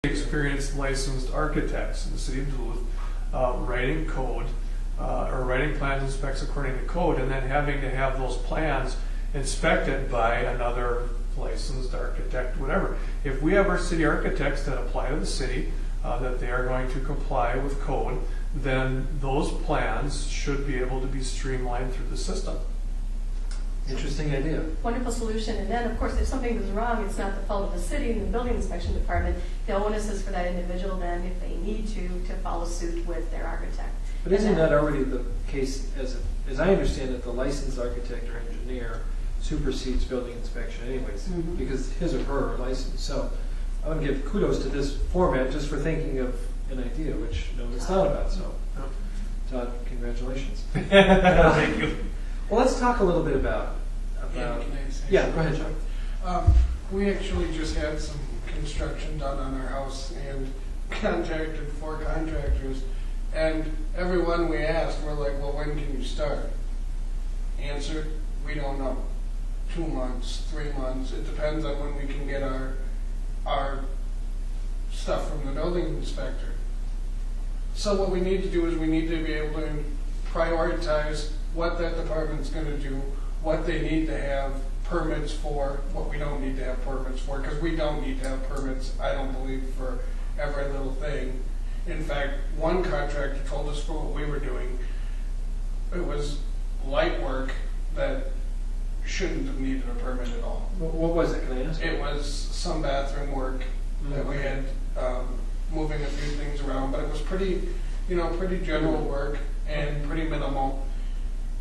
experienced licensed architects in the city of Duluth writing code or writing plans and specs according to code, and then having to have those plans inspected by another licensed architect, whatever. If we have our city architects that apply to the city, that they are going to comply with code, then those plans should be able to be streamlined through the system. Interesting idea. Wonderful solution. And then, of course, if something goes wrong, it's not the fault of the city and the building inspection department. The onus is for that individual then, if they need to follow suit with their architect. But isn't that already the case, as I understand it, the licensed architect or engineer supersedes building inspection anyways, because his or her are licensed. So I want to give kudos to this format just for thinking of an idea, which no one's thought about. So, Todd, congratulations. Thank you. Well, let's talk a little bit about Can I say yeah, something? go ahead, John. We actually just had some construction done on our house and contacted 4 contractors, and everyone we asked, we're like, well, when can you start? Answer, we don't know. 2 months, 3 months, it depends on when we can get our stuff from the building inspector. So what we need to do is we need to be able to prioritize what that department's going to do, what they need to have permits for, what we don't need to have permits for, because we don't need to have permits, I don't believe, for every little thing. In fact, one contractor told us for what we were doing, it was light work that shouldn't have needed a permit at all. What was it? Can I ask? It was some bathroom work that we had, moving a few things around, but it was pretty general work and pretty minimal.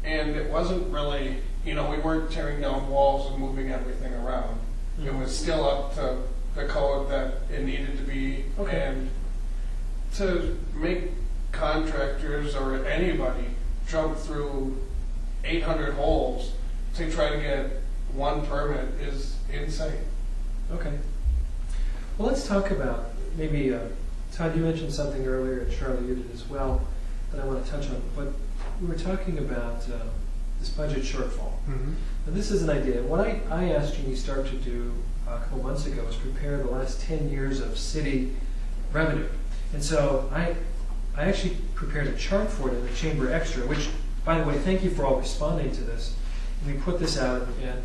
And it wasn't really, we weren't tearing down walls and moving everything around. It was still up to the code that it needed to be. Okay. And to make contractors or anybody jump through 800 holes to try to get one permit is insane. Okay. Well, let's talk about maybe, Todd, you mentioned something earlier, and Charlie, you did as well, that I want to touch on. But we were talking about this budget shortfall. And this is an idea. What I asked Jeannie Stark to do a couple months ago was prepare the last 10 years of city revenue. And so I actually prepared a chart for it in the Chamber Extra, which, by the way, thank you for all responding to this. And we put this out, and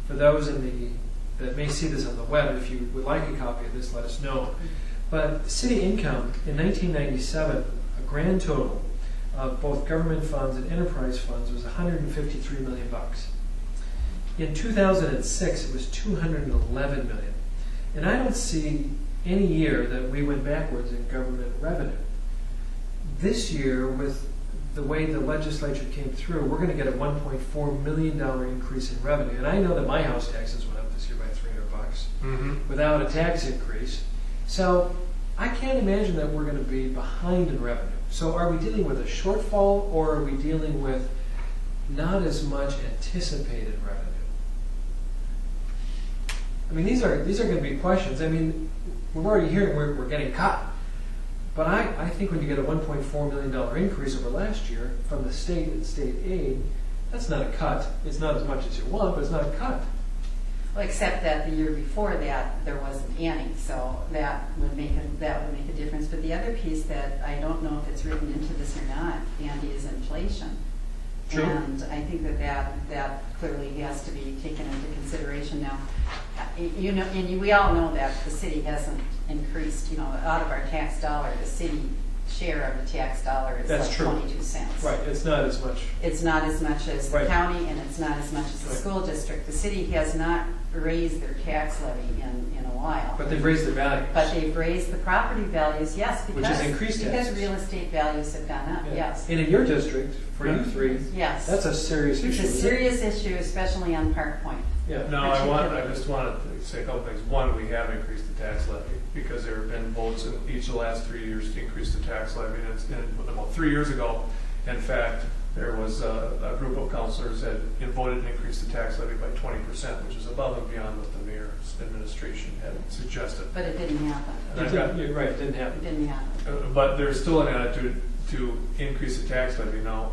for those that may see this on the web, if you would like a copy of this, let us know. But city income in 1997, a grand total of both government funds and enterprise funds was $153 million. In 2006, it was $211 million. And I don't see any year that we went backwards in government revenue. This year, with the way the legislature came through, we're going to get a $1.4 million increase in revenue. And I know that my house taxes went up this year by $300 without a tax increase. So I can't imagine that we're going to be behind in revenue. So are we dealing with a shortfall, or are we dealing with not as much anticipated revenue? I mean, these are going to be questions. I mean, we're already hearing we're getting cut. But I think when you get a $1.4 million increase over last year from the state and state aid, that's not a cut. It's not as much as you want, but it's not a cut. Well, except that the year before that there wasn't any, so that would make a difference. But the other piece that I don't know if it's written into this or not, Andy, is inflation. True. And I think that clearly has to be taken into consideration now. And we all know that the city hasn't increased. Out of our tax dollar, the city share of the tax dollar is That's like true. 22 cents. Right, it's not as much. It's not as much as the Right. county, and it's not as much as the Right. school district. The city has not raised their tax levy in a while. But they've raised the value. But they've raised the property values, yes, Which has increased because taxes. real estate values have gone up, Yeah. yes. And in your district, for you three, Yes. that's a serious It's issue. a isn't it? serious issue, especially on Park Point. Yeah. No, I just wanted to say a couple things. One, we have increased the tax levy because there have been votes in each of the last 3 years to increase the tax levy. And about 3 years ago, in fact, there was a group of councilors that voted to increase the tax levy by 20%, which is above and beyond what the mayor's administration had suggested. But it didn't happen. You're right, it didn't happen. It didn't happen. But there's still an attitude to increase the tax levy. Now,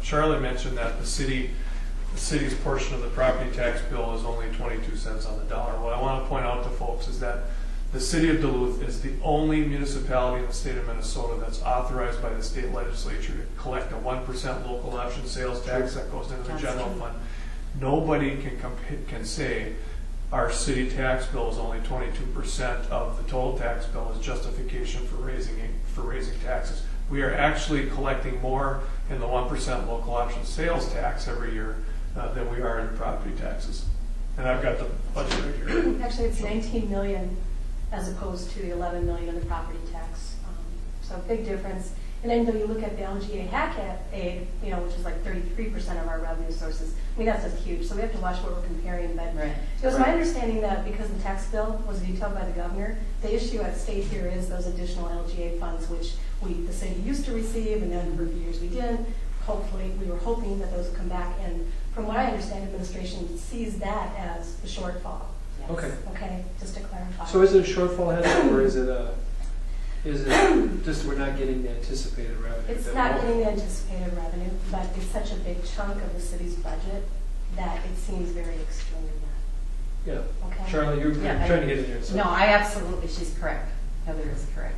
Charlie mentioned that the city's portion of the property tax bill is only 22 cents on the dollar. What I want to point out to folks is that The city of Duluth is the only municipality in the state of Minnesota that's authorized by the state legislature to collect a 1% local option sales tax that goes into the That's general true. fund. Nobody can say our city tax bill is only 22% of the total tax bill as justification for raising taxes. We are actually collecting more in the 1% local option sales tax every year than we are in property taxes. And I've got the budget right here. Actually, it's 19 million as opposed to the 11 million in the property tax. So big difference. And then when you look at the LGA hack aid, which is like 33% of our revenue sources, I mean, that's just huge. So we have to watch what we're comparing. But Right. it was my understanding that because the tax bill was vetoed by the governor, the issue at stake here is those additional LGA funds, which the city used to receive, and then for a few years we didn't. Hopefully, we were hoping that those would come back. And from what I understand, administration sees that as the shortfall. Yes. Okay. Okay, just to clarify. So is it a shortfall, Heather, or is it just we're not getting the anticipated revenue? It's that not we getting the anticipated revenue, but it's such a big chunk of the city's budget that it seems very extreme. Yeah. Okay. Charlie, you're Yeah, trying to get in there. So. No, I absolutely, she's correct. Heather is correct.